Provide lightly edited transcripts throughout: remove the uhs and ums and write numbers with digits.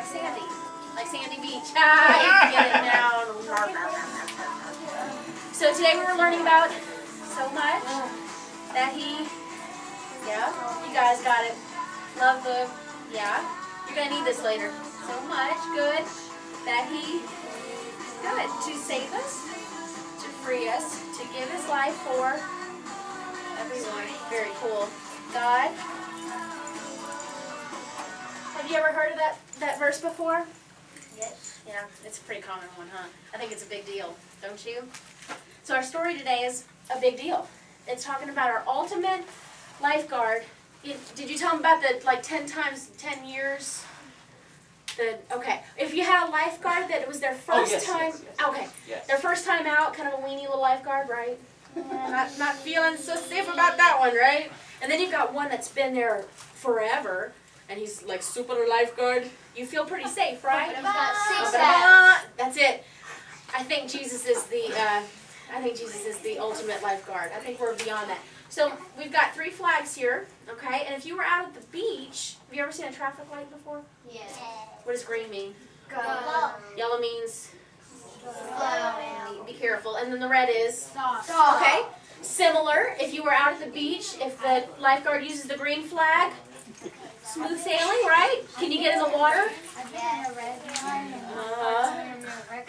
like Sandy. Like Sandy Beach. Ah, you get it now. So today we were learning about so much that he, yeah, you guys got it. Love the, yeah, you're going to need this later. So much good that he, good, to save us, to free us, to give his life for everyone. Very cool. God. Have you ever heard of that verse before? Yes. Yeah, it's a pretty common one, huh? I think it's a big deal, don't you? So our story today is a big deal. It's talking about our ultimate lifeguard. Did you tell them about the, like, 10 times 10 years? Okay. If you had a lifeguard that it was their first time, okay, yes. Their first time out, kind of a weenie little lifeguard, right? Not feeling so safe about that one, right? And then you've got one that's been there forever, and he's like super lifeguard. You feel pretty safe, right? But he's got 6 abs. That's it. I think Jesus is the ultimate lifeguard. I think we're beyond that. So we've got 3 flags here, okay? And if you were out at the beach, have you ever seen a traffic light before? Yes. What does green mean? Go. Yellow means Slow. be careful. And then the red is? Stop. Okay. Similar, if you were out at the beach, if the lifeguard uses the green flag, smooth sailing, right? Can you get in the water?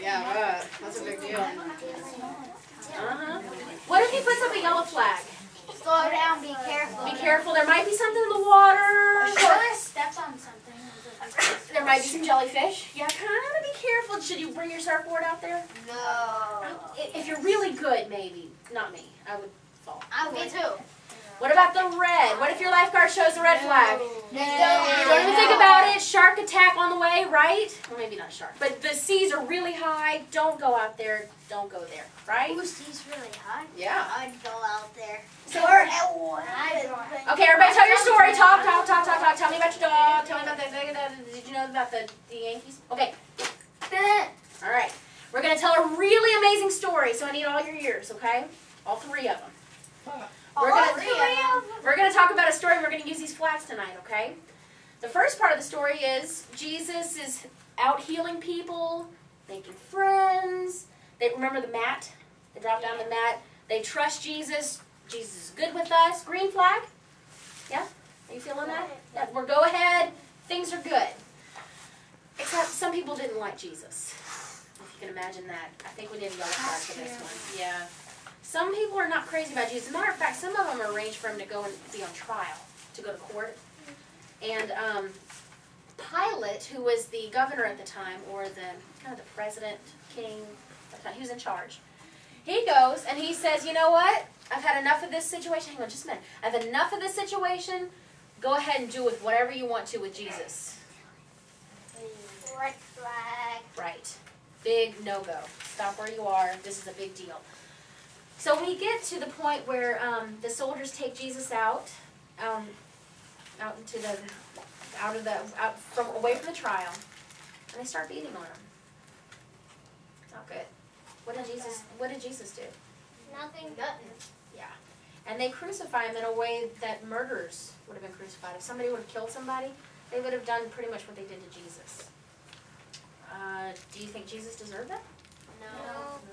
Yeah, that's a big deal. What if he puts up a yellow flag? Slow down, be careful. Be careful, there might be something in the water. Steps on something. There might be some jellyfish. Yeah, kind of be careful. Should you bring your surfboard out there? No. If you're really good, maybe. Not me. I would fall. Me too. What about the red? What if your lifeguard shows the red flag? No. Don't even think about it. Shark attack on the way, right? Well, maybe not shark. But the seas are really high. Don't go out there. Don't go there, right? Ooh, sea's really high. Yeah. I'd go out there. So, Okay, everybody tell your story. Talk. Tell me about your dog. Tell me about did you know about the Yankees? Okay. All right. We're going to tell a really amazing story, so I need all your ears, okay? All 3 of them. We're going to talk about a story. We're going to use these flags tonight, okay? The first part of the story is Jesus is out healing people, making friends. They remember the mat. They drop down the mat. They trust Jesus. Jesus is good with us. Green flag? Yeah? Are you feeling that? Yeah. We're go ahead. Things are good. Except some people didn't like Jesus. If you can imagine that. I think we need a yellow flag for this one. Yeah. Some people are not crazy about Jesus. As a matter of fact, some of them are arranged for him to go and be on trial, to go to court. And Pilate, who was the governor at the time, or the kind of the president, king, he was in charge. He goes and he says, you know what? I've had enough of this situation. Hang on just a minute. I've had enough of this situation. Go ahead and do with whatever you want to with Jesus. Red flag. Right. Big no-go. Stop where you are. This is a big deal. So we get to the point where the soldiers take Jesus out away from the trial, and they start beating on him. Not good. What did Jesus do? Nothing. Yeah. And they crucify him in a way that murderers would have been crucified. If somebody would have killed somebody, they would have done pretty much what they did to Jesus. Do you think Jesus deserved that? No.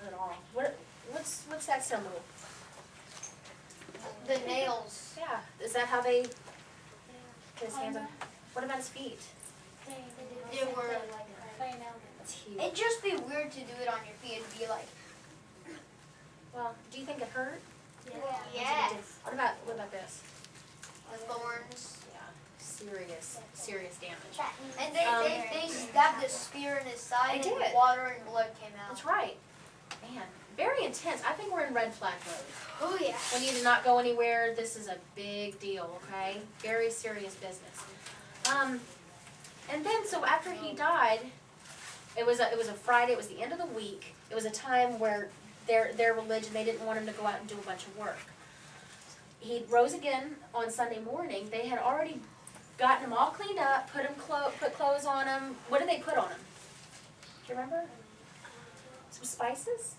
Not at all. What's that symbol? The nails. Yeah. Is that how they put his hands on? What about his feet? They were. That's huge. It'd just be weird to do it on your feet. It'd be like. Well, do you think it hurt? Yeah. What about this? The thorns. Yeah. Serious damage. And they stabbed the spear in his side, They and did. water and blood came out. That's right. Man, very intense. I think we're in red flag mode. Oh yeah. We need to not go anywhere. This is a big deal, okay? Very serious business. And then, so after he died, it was a Friday. It was the end of the week. It was a time where their religion, they didn't want him to go out and do a bunch of work. He rose again on Sunday morning. They had already gotten him all cleaned up, put clothes on him. What did they put on him? Do you remember? Some spices?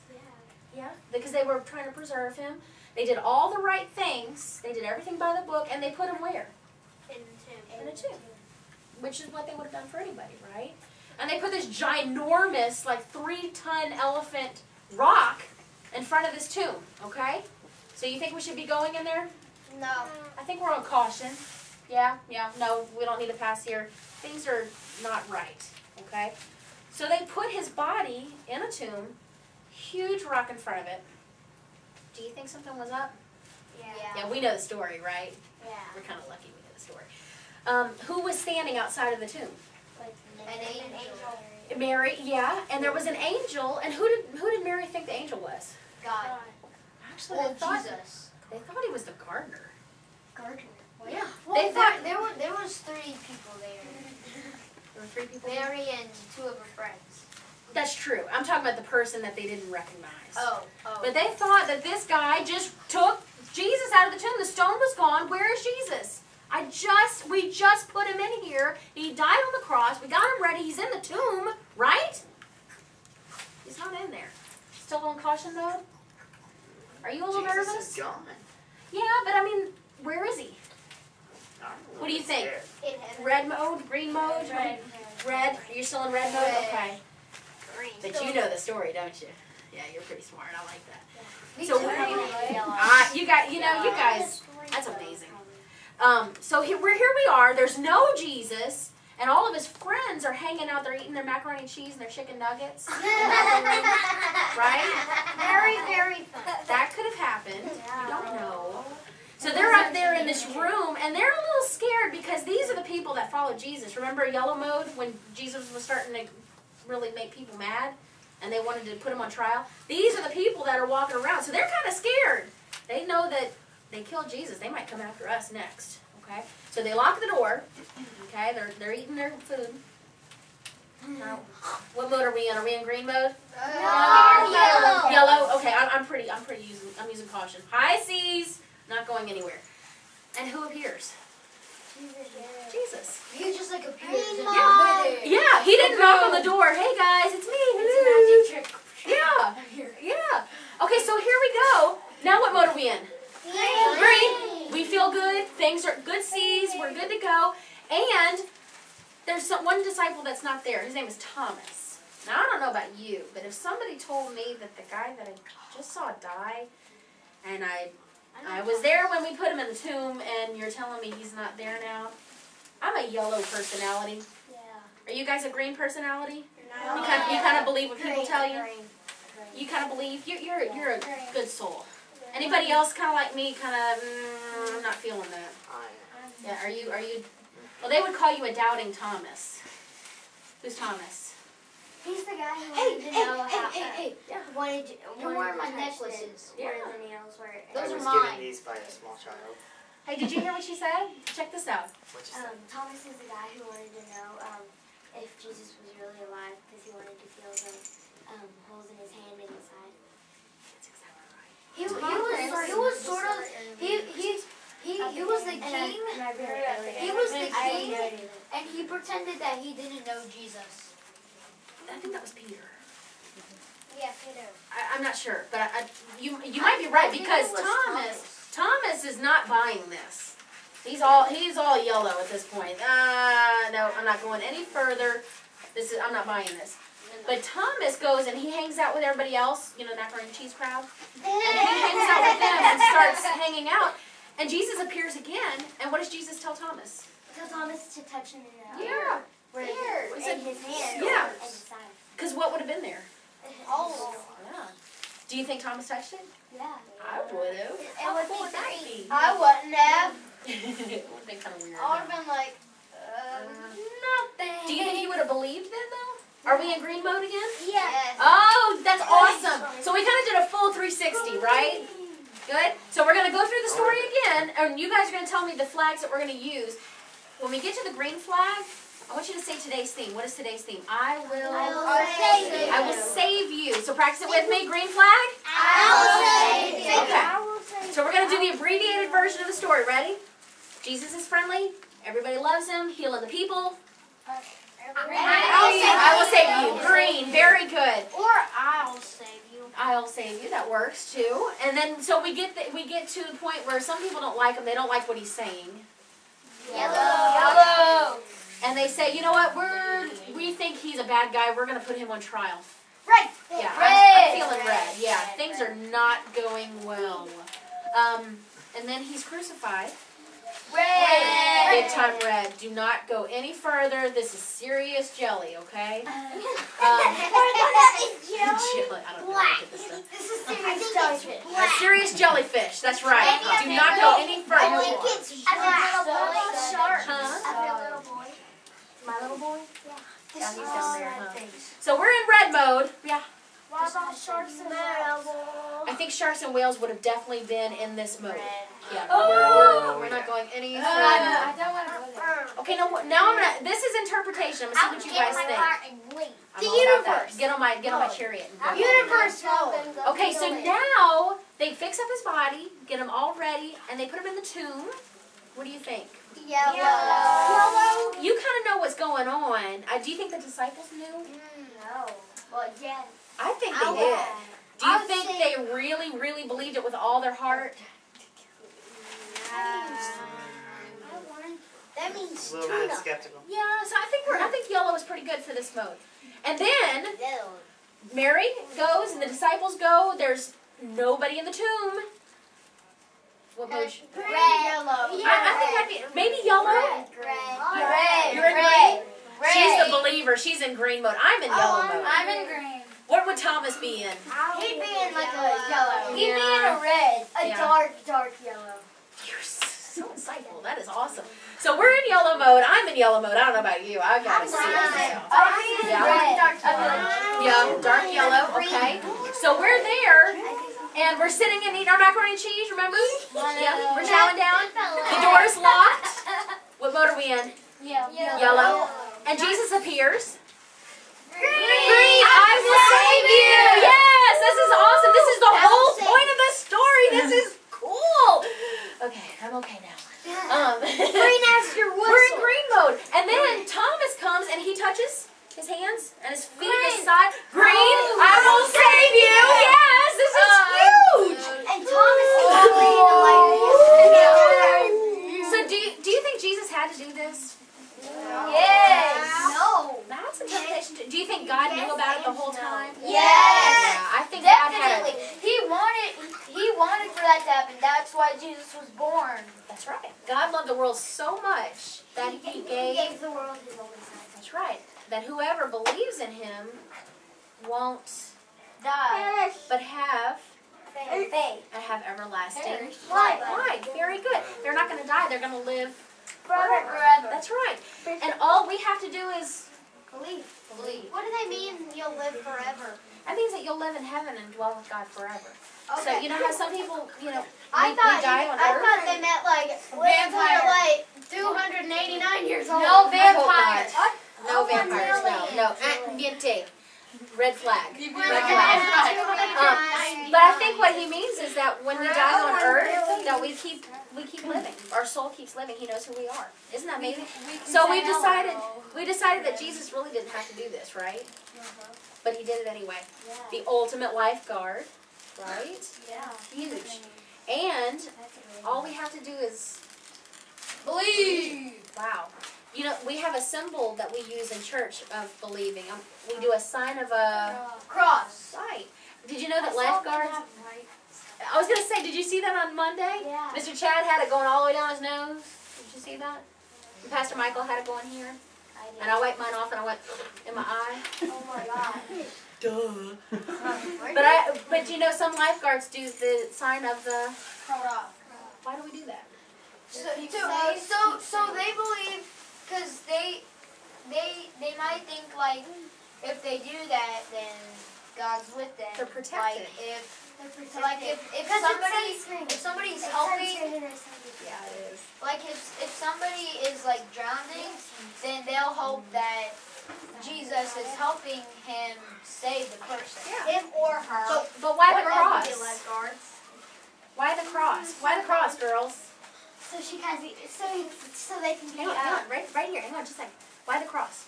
Yeah, because they were trying to preserve him. They did all the right things. They did everything by the book, and they put him where? In a tomb. Which is what they would have done for anybody, right? and they put this ginormous, like 3-ton elephant rock in front of this tomb, okay? So you think we should be going in there? No. I think we're on caution. Yeah, no, we don't need to pass here. Things are not right, okay? So they put his body in a tomb, huge rock in front of it. Do you think something was up? Yeah, we know the story, right? Yeah. We're kind of lucky we know the story. Who was standing outside of the tomb? An angel. Mary, yeah, and there was an angel, and who did Mary think the angel was? God. Actually, Well, they thought Jesus. he was the gardener. Gardener. Yeah, Well, they thought there was 3 people there. there were 3 people. Mary and 2 of her friends. That's true. I'm talking about the person that they didn't recognize. Oh. But they thought that this guy just took Jesus out of the tomb. The stone was gone. Where is Jesus? We just put him in here. He died on the cross. We got him ready. He's in the tomb, right? He's not in there. Still on caution mode? Are you a little nervous? Jesus is gone. Yeah, but I mean, where is he? I don't know What do you what's think? there. In heaven. Red mode? Green mode? Red? Are you still in red mode? Red. Okay. Green. But you know the story, don't you? Yeah, you're pretty smart. I like that. Me So too. you guys, that's amazing. So here we are. There's no Jesus, and all of his friends are hanging out. They're eating their macaroni and cheese and their chicken nuggets. In the other room, right? Very, very fun. That could have happened. You don't know. So they're up there in this room, and they're a little scared because these are the people that follow Jesus. Remember yellow mode when Jesus was starting to really make people mad, and they wanted to put him on trial? These are the people that are walking around, so they're kind of scared. They know that they killed Jesus. They might come after us next. Okay, so they lock the door. Okay, they're eating their food. Now, what mode are we in? Are we in green mode? Yellow. Yellow. Okay, I'm using caution. High seas, not going anywhere. And who appears? Jesus. He just like appears. Yeah, he didn't knock on the door. Hey guys, it's me. It's a magic trick. Yeah. Okay, so here we go. Now what mode are we in? Green. We feel good. Things are good seas. We're good to go. And there's one disciple that's not there. His name is Thomas. Now, I don't know about you, but if somebody told me that the guy that I just saw die, and I was there when we put him in the tomb, and you're telling me he's not there now, I'm a yellow personality. Yeah. Are you guys a green personality? No. You kind of believe what people tell you? You kind of believe? You're a good soul. Anybody else kind of like me, I'm not feeling that. Yeah, are you, well, they would call you a doubting Thomas. Who's Thomas? He's the guy who wanted to know how. Yeah. You're wearing my necklaces. Yeah. Where the nails were. I Those was are given mine. these by a small child. Hey, did you hear what she said? Check this out. What you say? Thomas is the guy who wanted to know if Jesus was really alive because he wanted to feel the holes in his hand and his side. That's exactly right. He was sort of he was the king. He was the king, and he pretended that he didn't know Jesus. I think that was Peter. Yeah, Peter. I'm not sure, but you might be right because it was Thomas is not buying this. He's all yellow at this point. No, I'm not going any further. I'm not buying this. But Thomas goes and he hangs out with everybody else, the macaroni and cheese crowd. And he hangs out with them and starts hanging out. And Jesus appears again. And what does Jesus tell Thomas? Tell Thomas to touch him in the Yeah. where Was it- in his hand Yeah. and his side. Because what would have been there? Oh. Yeah. Do you think Thomas touched it? Yeah. I would have. It would be cool would that green. be? I wouldn't have. It would have been kind of weird. I would have been like, nothing. Do you think he would have believed then, though? Are we in green mode again? Yes. Oh, that's awesome. So we kind of did a full 360, right? Good. So we're going to go through the story again, and you guys are going to tell me the flags that we're going to use. When we get to the green flag, I want you to say today's theme. What is today's theme? I will save you. So practice it with me. Green flag. Okay. So we're going to do the abbreviated version of the story. Ready? Jesus is friendly. Everybody loves him. Healing the people. I will save you. Green. Very good. Or I'll save you. I'll save you. That works too. And then so we get to the point where some people don't like him. They don't like what he's saying. Yellow. And they say, you know what, we think he's a bad guy. We're going to put him on trial. Red. Yeah, Red. I'm feeling red. Yeah, things are not going well. And then he's crucified. Red. Big time red. Do not go any further. This is serious jelly, okay? Jelly. I don't know. Look at this stuff. This is serious jellyfish. Serious jellyfish. That's right. Do not go any I further. think it's shark. Huh? little boy. My little boy? Yeah. Yeah, he's down there. Huh? So we're in red mode. Yeah. What about sharks and whales? I think sharks and whales would have definitely been in this mode. Yeah. Oh, We're not going any further. I don't want to go there. Okay, now I'm gonna. This is interpretation. I'm gonna see what you guys think. The I'm all about that. universe. Get on my chariot. And go. Universe. Okay, so now they fix up his body, get him all ready, and they put him in the tomb. What do you think? Yellow. You kind of know what's going on. Do you think the disciples knew? No. Well, yeah. I think they did. Do you think they really, really believed it with all their heart? That means A little bit skeptical. Yeah. So I think yellow is pretty good for this mode. And then Mary goes and the disciples go. There's nobody in the tomb. What mode? red. Yellow. I think I'd be maybe yellow. Red. You're in green. She's the believer. She's in green mode. I'm in yellow mode. I'm in green. What would Thomas be in? He'd be in like a yellow. He'd be in Yeah. a red. A Yeah. dark yellow. You're so insightful. That is awesome. So we're in yellow mode. I'm in yellow mode. I don't know about you. I gotta see myself. I'm in Yeah. dark yellow. Yeah, dark yellow. Okay. So we're there, and we're sitting and eating our macaroni and cheese. Remember? Yeah. We're chowing down. The door's locked. What mode are we in? Yellow. And Jesus appears. Green. I will save you. Yes, this is awesome. This is the whole point of the story. This is cool. Okay, I'm okay now. Green as your whistle. We're in green mode. And then Thomas comes and he touches his hands and his feet and his side. Green, I will save you. Yes, this is huge. And Thomas is green and So do you think Jesus had to do this? Yes. No. That's a temptation. Do you think God knew about it the whole time? Yes. Yeah, I think God had Definitely. He wanted for that to happen. That's why Jesus was born. That's right. God loved the world so much that he gave. the world his only son. That's right. That whoever believes in him won't Die. but have Faith. everlasting Life. life. Very good. They're not going to die. They're going to live Forever. That's right. And all we have to do is Believe. believe. What do they mean you'll live forever? That means that you'll live in heaven and dwell with God forever. So you know how some people, we I die on earth. thought they meant like Vampire. like 289 years old. No vampires. vampires. No vampires. No. Niente. Red flag. Red flag. But I think what he means is that when we die on earth, that we keep living. Our soul keeps living. He knows who we are. Isn't that amazing? So we decided that Jesus really didn't have to do this, right? But he did it anyway. The ultimate lifeguard, right? Yeah. Huge. And all we have to do is believe. Wow. You know, we have a symbol that we use in church of believing. We do a sign of a Cross. right. Did you know that lifeguards? I was going to say, did you see that on Monday? Yeah. Mr. Chad had it going all the way down his nose. Did you see that? And Pastor Michael had it going here. And I wiped mine off and I went in my eye. Oh my God. Duh. But you know, some lifeguards do the sign of the Cross. Why do we do that? So they believe because they might think like if they do that then God's with them. They're protected. Like if somebody's helping, Yeah, it is. like if somebody is like drowning, then they'll hope that Jesus is helping him save the person. Yeah. Him or her. But why the Or cross? the lifeguards. Why the cross? Why the cross, girls? So she can be, so they can be, Hang on, right here. Hang on, just a second. Why the cross?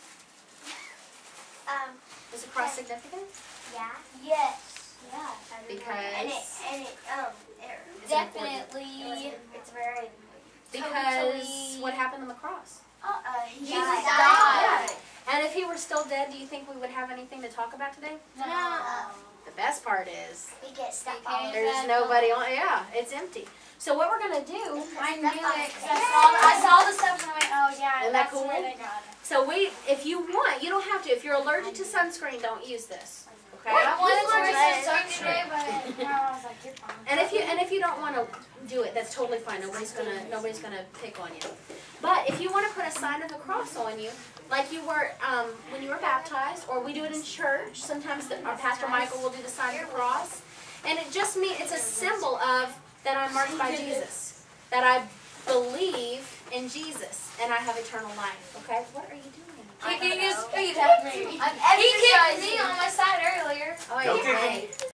Is the cross significant? yeah, Yes. yeah. Because It's Definitely. It's very, because what happened on the cross? he Jesus died. were still dead, do you think we would have anything to talk about today? No. The best part is We get stuff all over. there's nobody on. Yeah, it's empty. So what we're gonna do? I knew it because I saw the stuff and I went, oh yeah, Isn't that that's cool? where they got it. So if you want, you don't have to. If you're allergic to sunscreen, don't use this. Okay. I wanted to wear Right. sunscreen today, but now I was like, you're fine. And if you don't want to do it, that's totally fine. Nobody's gonna pick on you. But if you want to put a sign of the cross on you, like you were when you were baptized, or we do it in church. Sometimes our Pastor Michael will do the sign of the cross, and it just means it's a symbol of that I'm marked by Jesus, that I believe in Jesus, and I have eternal life. Okay, what are you doing? Kicking his feet at me. I'm He kicked exercising. me on my side earlier. Oh, Don't yeah. kick him.